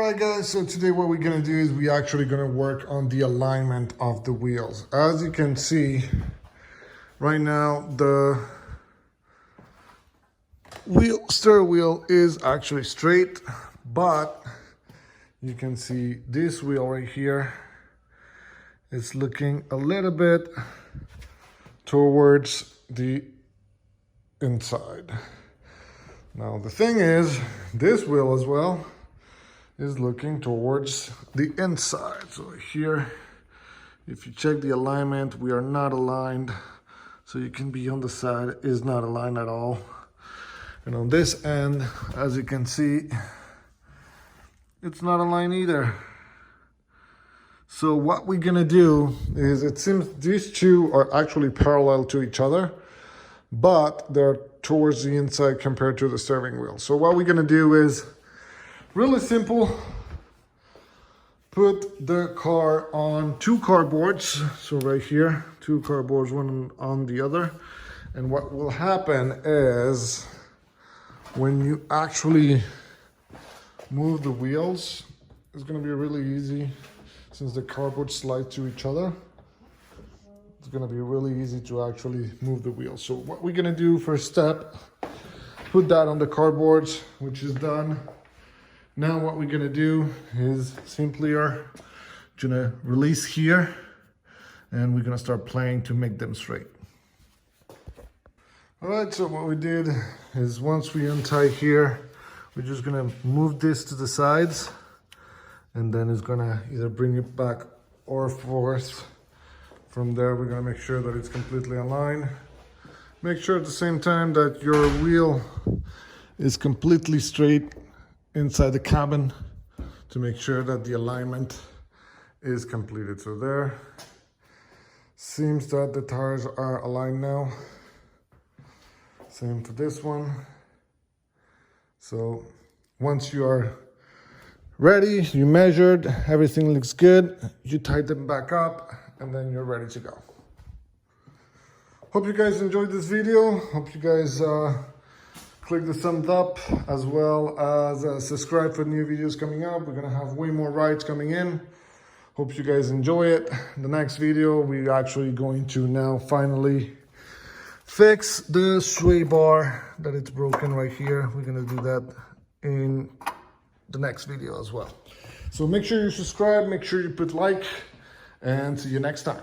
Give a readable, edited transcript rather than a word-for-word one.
Alright guys, so today what we're going to do is we're actually going to work on the alignment of the wheels. As you can see, right now the steering wheel is actually straight, but you can see this wheel right here is looking a little bit towards the inside. Now the thing is, this wheel as well is looking towards the inside. So here, if you check the alignment, we are not aligned. So you can be on the side, is not aligned at all. And on this end, as you can see, it's not aligned either. So what we're gonna do is, it seems these two are actually parallel to each other, but they're towards the inside compared to the steering wheel. So what we're gonna do is really simple. Put the car on two cardboards. So right here, two cardboards, one on the other. And what will happen is when you actually move the wheels, it's gonna be really easy since the cardboards slide to each other. It's gonna be really easy to actually move the wheels. So what we're gonna do first step, put that on the cardboards, which is done. Now what we're gonna do is simply are gonna release here and we're gonna start playing to make them straight. All right, so what we did is once we untie here, we're just gonna move this to the sides and then it's gonna either bring it back or forth. From there, we're gonna make sure that it's completely aligned. Make sure at the same time that your wheel is completely straight inside the cabin to make sure that the alignment is completed. So there, seems that the tires are aligned now. Same for this one. So once you are ready, you measured, everything looks good, you tie them back up and then you're ready to go. Hope you guys enjoyed this video. Hope you guys click the thumbs up as well as subscribe for new videos coming up. We're gonna have way more rides coming in. Hope you guys enjoy it. The next video, we're actually going to now finally fix the sway bar that it's broken right here. We're gonna do that in the next video as well. So make sure you subscribe, make sure you put like, and see you next time.